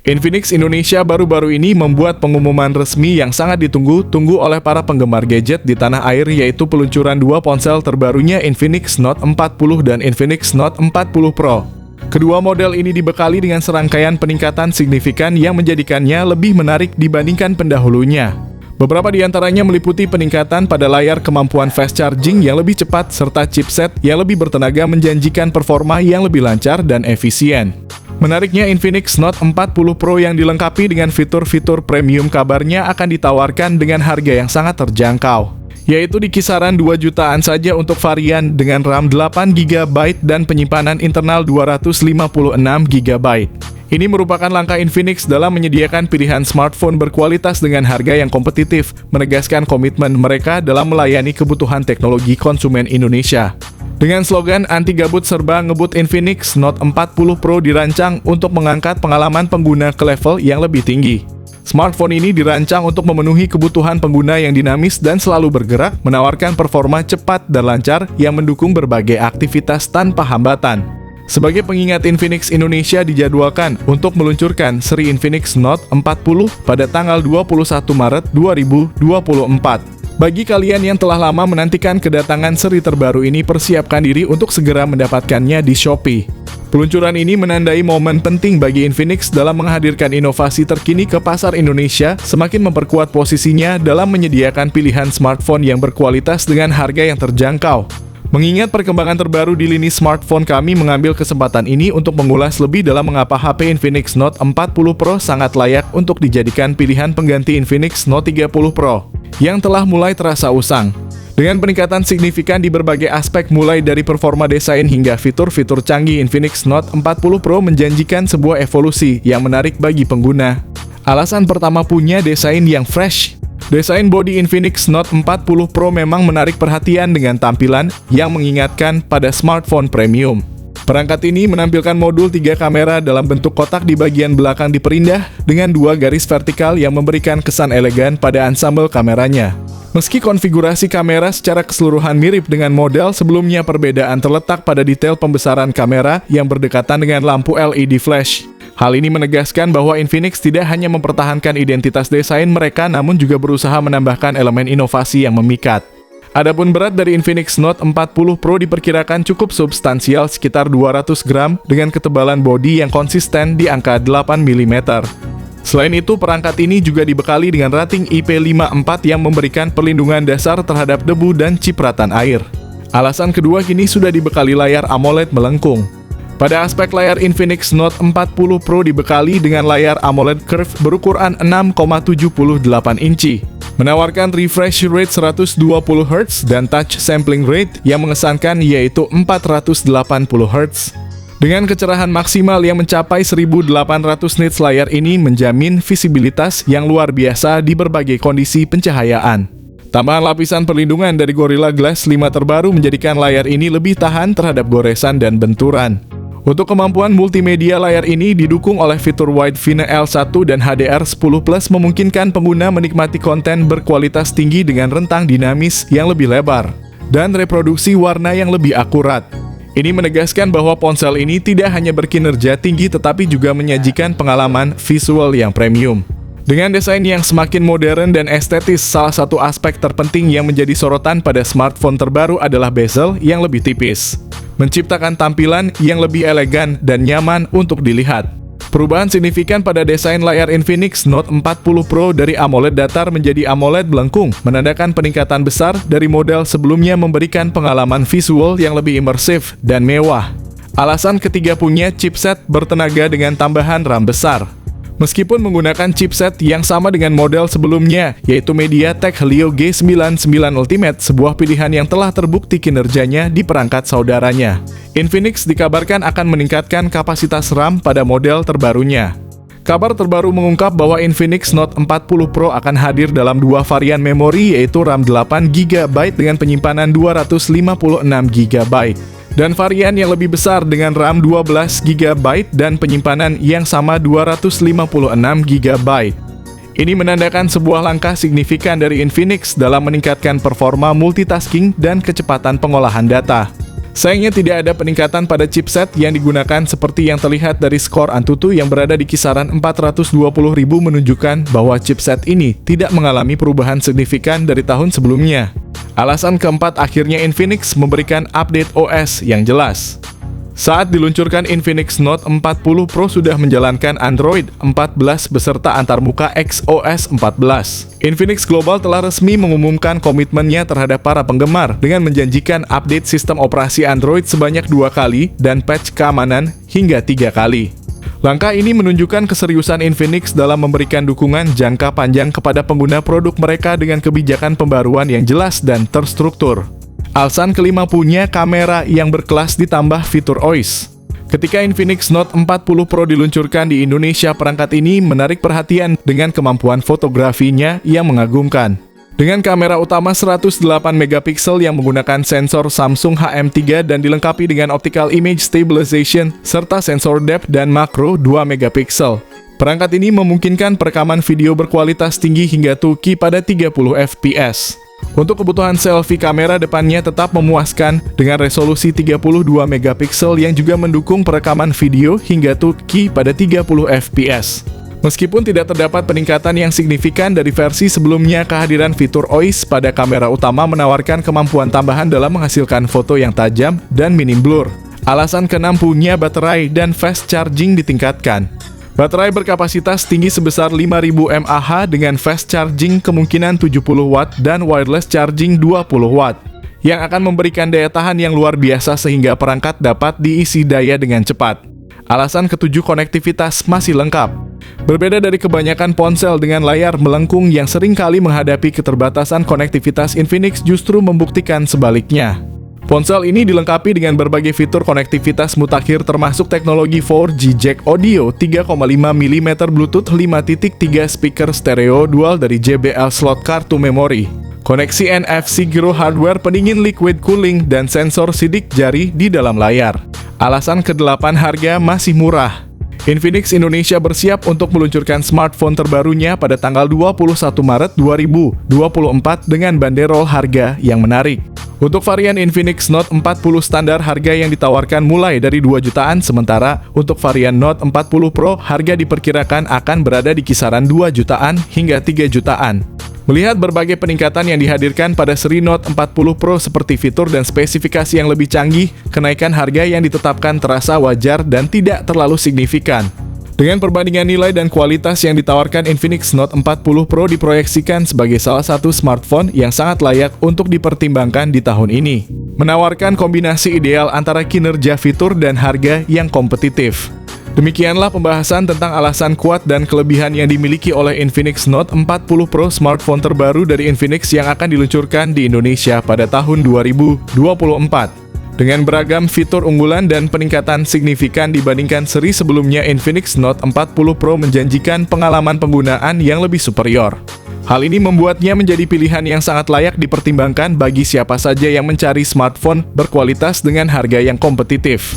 Infinix Indonesia baru-baru ini membuat pengumuman resmi yang sangat ditunggu-tunggu oleh para penggemar gadget di tanah air, yaitu peluncuran dua ponsel terbarunya Infinix Note 40 dan Infinix Note 40 Pro. Kedua model ini dibekali dengan serangkaian peningkatan signifikan yang menjadikannya lebih menarik dibandingkan pendahulunya. Beberapa di antaranya meliputi peningkatan pada layar, kemampuan fast charging yang lebih cepat, serta chipset yang lebih bertenaga menjanjikan performa yang lebih lancar dan efisien. Menariknya, Infinix Note 40 Pro yang dilengkapi dengan fitur-fitur premium kabarnya akan ditawarkan dengan harga yang sangat terjangkau, yaitu di kisaran 2 jutaan saja untuk varian dengan RAM 8 GB dan penyimpanan internal 256 GB. Ini merupakan langkah Infinix dalam menyediakan pilihan smartphone berkualitas dengan harga yang kompetitif, menegaskan komitmen mereka dalam melayani kebutuhan teknologi konsumen Indonesia. Dengan slogan anti gabut serba ngebut, Infinix Note 40 Pro dirancang untuk mengangkat pengalaman pengguna ke level yang lebih tinggi. Smartphone ini dirancang untuk memenuhi kebutuhan pengguna yang dinamis dan selalu bergerak, menawarkan performa cepat dan lancar yang mendukung berbagai aktivitas tanpa hambatan. Sebagai pengingat, Infinix Indonesia dijadwalkan untuk meluncurkan seri Infinix Note 40 pada tanggal 21 Maret 2024. Bagi kalian yang telah lama menantikan kedatangan seri terbaru ini, persiapkan diri untuk segera mendapatkannya di Shopee. Peluncuran ini menandai momen penting bagi Infinix dalam menghadirkan inovasi terkini ke pasar Indonesia, semakin memperkuat posisinya dalam menyediakan pilihan smartphone yang berkualitas dengan harga yang terjangkau. Mengingat perkembangan terbaru di lini smartphone, kami mengambil kesempatan ini untuk mengulas lebih dalam mengapa HP Infinix Note 40 Pro sangat layak untuk dijadikan pilihan pengganti Infinix Note 30 Pro yang telah mulai terasa usang. Dengan peningkatan signifikan di berbagai aspek mulai dari performa desain hingga fitur-fitur canggih, Infinix Note 40 Pro menjanjikan sebuah evolusi yang menarik bagi pengguna. Alasan pertama, punya desain yang fresh. Desain bodi Infinix Note 40 Pro memang menarik perhatian dengan tampilan yang mengingatkan pada smartphone premium. Perangkat ini menampilkan modul 3 kamera dalam bentuk kotak di bagian belakang diperindah dengan 2 garis vertikal yang memberikan kesan elegan pada ensemble kameranya. Meski konfigurasi kamera secara keseluruhan mirip dengan model sebelumnya, perbedaan terletak pada detail pembesaran kamera yang berdekatan dengan lampu LED flash. Hal ini menegaskan bahwa Infinix tidak hanya mempertahankan identitas desain mereka, namun juga berusaha menambahkan elemen inovasi yang memikat. Adapun berat dari Infinix Note 40 Pro diperkirakan cukup substansial, sekitar 200 gram, dengan ketebalan bodi yang konsisten di angka 8 mm. Selain itu, perangkat ini juga dibekali dengan rating IP54 yang memberikan perlindungan dasar terhadap debu dan cipratan air. Alasan kedua, kini sudah dibekali layar AMOLED melengkung. Pada aspek layar, Infinix Note 40 Pro dibekali dengan layar AMOLED Curve berukuran 6,78 inci, menawarkan refresh rate 120 Hz dan touch sampling rate yang mengesankan, yaitu 480 Hz. Dengan kecerahan maksimal yang mencapai 1800 nits, layar ini menjamin visibilitas yang luar biasa di berbagai kondisi pencahayaan. Tambahan lapisan perlindungan dari Gorilla Glass 5 terbaru menjadikan layar ini lebih tahan terhadap goresan dan benturan. Untuk kemampuan multimedia, layar ini didukung oleh fitur Wide Vina L1 dan HDR10+, memungkinkan pengguna menikmati konten berkualitas tinggi dengan rentang dinamis yang lebih lebar dan reproduksi warna yang lebih akurat. Ini menegaskan bahwa ponsel ini tidak hanya berkinerja tinggi tetapi juga menyajikan pengalaman visual yang premium. Dengan desain yang semakin modern dan estetis, salah satu aspek terpenting yang menjadi sorotan pada smartphone terbaru adalah bezel yang lebih tipis, menciptakan tampilan yang lebih elegan dan nyaman untuk dilihat. Perubahan signifikan pada desain layar Infinix Note 40 Pro dari AMOLED datar menjadi AMOLED melengkung, menandakan peningkatan besar dari model sebelumnya, memberikan pengalaman visual yang lebih imersif dan mewah. Alasan ketiga, punya chipset bertenaga dengan tambahan RAM besar. Meskipun menggunakan chipset yang sama dengan model sebelumnya, yaitu MediaTek Helio G99 Ultimate, sebuah pilihan yang telah terbukti kinerjanya di perangkat saudaranya, Infinix dikabarkan akan meningkatkan kapasitas RAM pada model terbarunya. Kabar terbaru mengungkap bahwa Infinix Note 40 Pro akan hadir dalam 2 varian memori, yaitu RAM 8 GB dengan penyimpanan 256 GB. Dan varian yang lebih besar dengan RAM 12 GB dan penyimpanan yang sama 256 GB. Ini menandakan sebuah langkah signifikan dari Infinix dalam meningkatkan performa multitasking dan kecepatan pengolahan data. Sayangnya tidak ada peningkatan pada chipset yang digunakan seperti yang terlihat dari skor Antutu yang berada di kisaran 420.000 menunjukkan bahwa chipset ini tidak mengalami perubahan signifikan dari tahun sebelumnya. Alasan keempat, akhirnya Infinix memberikan update OS yang jelas. Saat diluncurkan, Infinix Note 40 Pro sudah menjalankan Android 14 beserta antarmuka XOS 14. Infinix Global telah resmi mengumumkan komitmennya terhadap para penggemar dengan menjanjikan update sistem operasi Android sebanyak 2 kali dan patch keamanan hingga 3 kali. Langkah ini menunjukkan keseriusan Infinix dalam memberikan dukungan jangka panjang kepada pengguna produk mereka dengan kebijakan pembaruan yang jelas dan terstruktur. Alasan kelima, punya kamera yang berkelas ditambah fitur OIS. Ketika Infinix Note 40 Pro diluncurkan di Indonesia, perangkat ini menarik perhatian dengan kemampuan fotografinya yang mengagumkan. Dengan kamera utama 108 megapiksel yang menggunakan sensor Samsung HM3 dan dilengkapi dengan optical image stabilization serta sensor depth dan makro 2 megapiksel. Perangkat ini memungkinkan perekaman video berkualitas tinggi hingga 2K pada 30 fps. Untuk kebutuhan selfie, kamera depannya tetap memuaskan dengan resolusi 32 megapiksel yang juga mendukung perekaman video hingga 2K pada 30 fps. Meskipun tidak terdapat peningkatan yang signifikan dari versi sebelumnya, kehadiran fitur OIS pada kamera utama menawarkan kemampuan tambahan dalam menghasilkan foto yang tajam dan minim blur. Alasan keenam, punya baterai dan fast charging ditingkatkan. Baterai berkapasitas tinggi sebesar 5000 mAh dengan fast charging kemungkinan 70 watt dan wireless charging 20 watt, yang akan memberikan daya tahan yang luar biasa sehingga perangkat dapat diisi daya dengan cepat. Alasan ketujuh, konektivitas masih lengkap. Berbeda dari kebanyakan ponsel dengan layar melengkung yang sering kali menghadapi keterbatasan konektivitas, Infinix justru membuktikan sebaliknya. Ponsel ini dilengkapi dengan berbagai fitur konektivitas mutakhir termasuk teknologi 4G jack audio, 3,5 mm Bluetooth 5.3 speaker stereo dual dari JBL slot kartu memori, koneksi NFC Giro hardware, pendingin liquid cooling, dan sensor sidik jari di dalam layar. Alasan ke-8, harga masih murah. Infinix Indonesia bersiap untuk meluncurkan smartphone terbarunya pada tanggal 21 Maret 2024 dengan banderol harga yang menarik. Untuk varian Infinix Note 40 standar, harga yang ditawarkan mulai dari 2 jutaan, sementara untuk varian Note 40 Pro, harga diperkirakan akan berada di kisaran 2 jutaan hingga 3 jutaan. Melihat berbagai peningkatan yang dihadirkan pada seri Note 40 Pro seperti fitur dan spesifikasi yang lebih canggih, kenaikan harga yang ditetapkan terasa wajar dan tidak terlalu signifikan. Dengan perbandingan nilai dan kualitas yang ditawarkan, Infinix Note 40 Pro diproyeksikan sebagai salah satu smartphone yang sangat layak untuk dipertimbangkan di tahun ini. Menawarkan kombinasi ideal antara kinerja, fitur, dan harga yang kompetitif. Demikianlah pembahasan tentang alasan kuat dan kelebihan yang dimiliki oleh Infinix Note 40 Pro, smartphone terbaru dari Infinix yang akan diluncurkan di Indonesia pada tahun 2024. Dengan beragam fitur unggulan dan peningkatan signifikan dibandingkan seri sebelumnya, Infinix Note 40 Pro menjanjikan pengalaman penggunaan yang lebih superior. Hal ini membuatnya menjadi pilihan yang sangat layak dipertimbangkan bagi siapa saja yang mencari smartphone berkualitas dengan harga yang kompetitif.